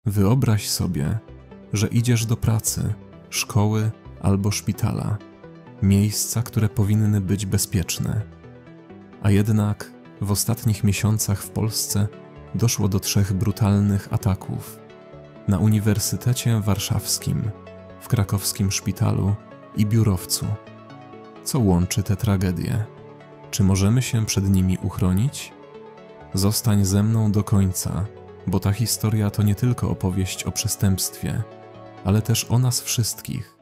Wyobraź sobie, że idziesz do pracy, szkoły albo szpitala, miejsca, które powinny być bezpieczne. A jednak w ostatnich miesiącach w Polsce doszło do 3 brutalnych ataków. Na Uniwersytecie Warszawskim, w krakowskim szpitalu i biurowcu. Co łączy te tragedie? Czy możemy się przed nimi uchronić? Zostań ze mną do końca, bo ta historia to nie tylko opowieść o przestępstwie, ale też o nas wszystkich.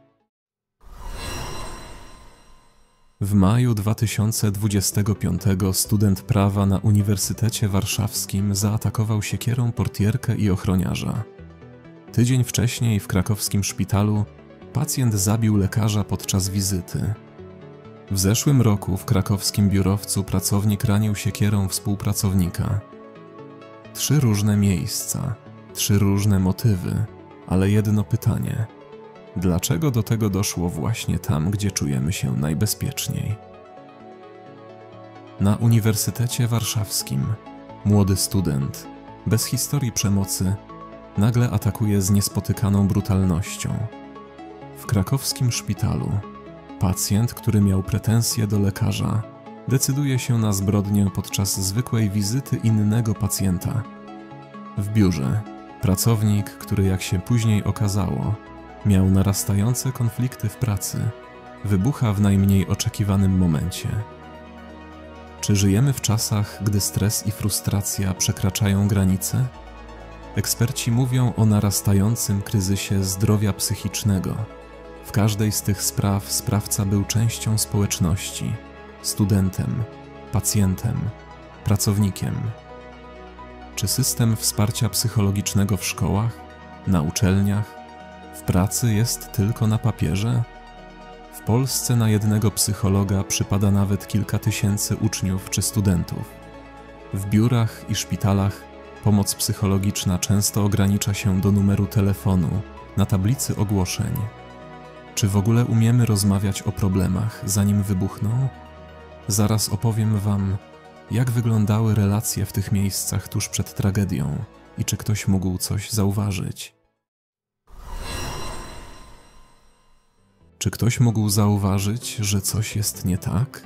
W maju 2025 student prawa na Uniwersytecie Warszawskim zaatakował siekierą portierkę i ochroniarza. Tydzień wcześniej w krakowskim szpitalu pacjent zabił lekarza podczas wizyty. W zeszłym roku w krakowskim biurowcu pracownik ranił siekierą współpracownika. 3 różne miejsca, 3 różne motywy, ale jedno pytanie. Dlaczego do tego doszło właśnie tam, gdzie czujemy się najbezpieczniej? Na Uniwersytecie Warszawskim młody student, bez historii przemocy, nagle atakuje z niespotykaną brutalnością. W krakowskim szpitalu pacjent, który miał pretensje do lekarza, decyduje się na zbrodnię podczas zwykłej wizyty innego pacjenta. W biurze pracownik, który jak się później okazało, miał narastające konflikty w pracy, wybucha w najmniej oczekiwanym momencie. Czy żyjemy w czasach, gdy stres i frustracja przekraczają granice? Eksperci mówią o narastającym kryzysie zdrowia psychicznego. W każdej z tych spraw sprawca był częścią społeczności, studentem, pacjentem, pracownikiem. Czy system wsparcia psychologicznego w szkołach, na uczelniach, w pracy jest tylko na papierze? W Polsce na jednego psychologa przypada nawet kilka tysięcy uczniów czy studentów. W biurach i szpitalach pomoc psychologiczna często ogranicza się do numeru telefonu na tablicy ogłoszeń. Czy w ogóle umiemy rozmawiać o problemach, zanim wybuchną? Zaraz opowiem Wam, jak wyglądały relacje w tych miejscach tuż przed tragedią i czy ktoś mógł coś zauważyć. Czy ktoś mógł zauważyć, że coś jest nie tak?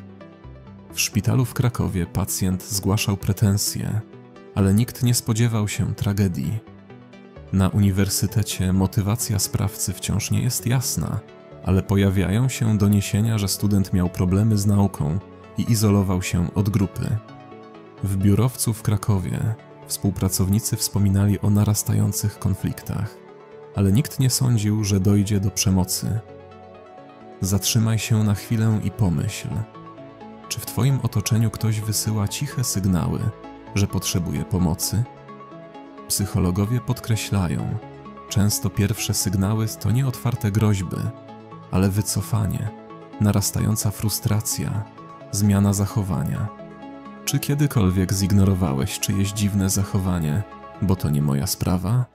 W szpitalu w Krakowie pacjent zgłaszał pretensje, ale nikt nie spodziewał się tragedii. Na uniwersytecie motywacja sprawcy wciąż nie jest jasna, ale pojawiają się doniesienia, że student miał problemy z nauką i izolował się od grupy. W biurowcu w Krakowie współpracownicy wspominali o narastających konfliktach, ale nikt nie sądził, że dojdzie do przemocy. Zatrzymaj się na chwilę i pomyśl, czy w Twoim otoczeniu ktoś wysyła ciche sygnały, że potrzebuje pomocy? Psychologowie podkreślają, często pierwsze sygnały to nie otwarte groźby, ale wycofanie, narastająca frustracja, zmiana zachowania. Czy kiedykolwiek zignorowałeś czyjeś dziwne zachowanie, bo to nie moja sprawa?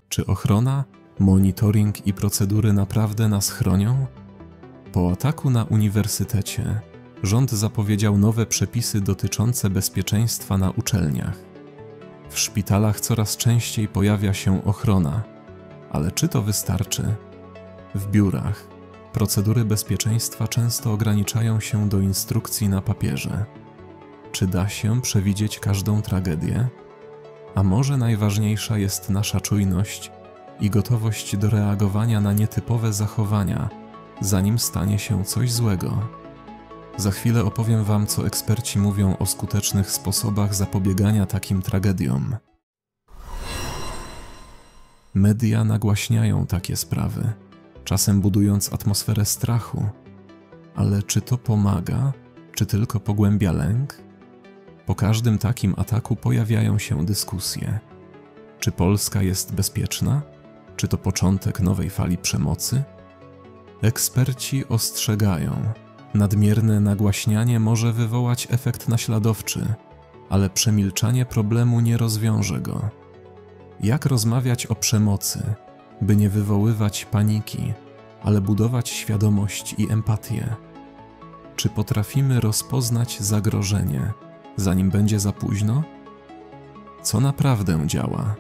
Czy ochrona, monitoring i procedury naprawdę nas chronią? Po ataku na uniwersytecie rząd zapowiedział nowe przepisy dotyczące bezpieczeństwa na uczelniach. W szpitalach coraz częściej pojawia się ochrona, ale czy to wystarczy? W biurach procedury bezpieczeństwa często ograniczają się do instrukcji na papierze. Czy da się przewidzieć każdą tragedię? A może najważniejsza jest nasza czujność i gotowość do reagowania na nietypowe zachowania, zanim stanie się coś złego? Za chwilę opowiem Wam, co eksperci mówią o skutecznych sposobach zapobiegania takim tragediom. Media nagłaśniają takie sprawy, czasem budując atmosferę strachu. Ale czy to pomaga, czy tylko pogłębia lęk? Po każdym takim ataku pojawiają się dyskusje. Czy Polska jest bezpieczna? Czy to początek nowej fali przemocy? Eksperci ostrzegają, nadmierne nagłaśnianie może wywołać efekt naśladowczy, ale przemilczanie problemu nie rozwiąże go. Jak rozmawiać o przemocy, by nie wywoływać paniki, ale budować świadomość i empatię? Czy potrafimy rozpoznać zagrożenie, zanim będzie za późno? Co naprawdę działa?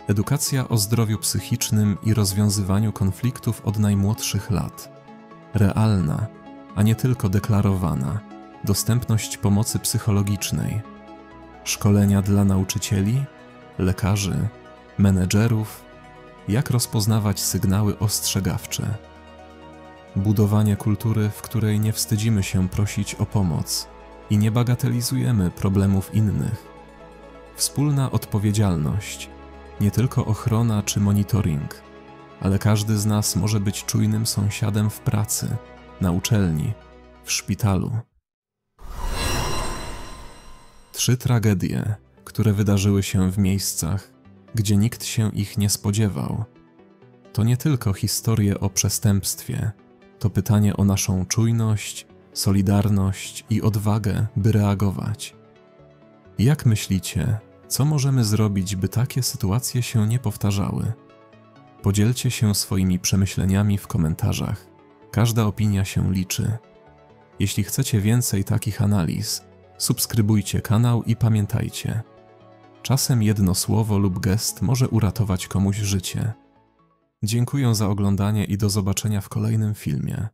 Edukacja o zdrowiu psychicznym i rozwiązywaniu konfliktów od najmłodszych lat. Realna, a nie tylko deklarowana. Dostępność pomocy psychologicznej. Szkolenia dla nauczycieli, lekarzy, menedżerów. Jak rozpoznawać sygnały ostrzegawcze. Budowanie kultury, w której nie wstydzimy się prosić o pomoc i nie bagatelizujemy problemów innych. Wspólna odpowiedzialność, nie tylko ochrona czy monitoring, ale każdy z nas może być czujnym sąsiadem w pracy, na uczelni, w szpitalu. 3 tragedie, które wydarzyły się w miejscach, gdzie nikt się ich nie spodziewał. To nie tylko historie o przestępstwie, to pytanie o naszą czujność, solidarność i odwagę, by reagować. Jak myślicie, co możemy zrobić, by takie sytuacje się nie powtarzały? Podzielcie się swoimi przemyśleniami w komentarzach. Każda opinia się liczy. Jeśli chcecie więcej takich analiz, subskrybujcie kanał i pamiętajcie, czasem jedno słowo lub gest może uratować komuś życie. Dziękuję za oglądanie i do zobaczenia w kolejnym filmie.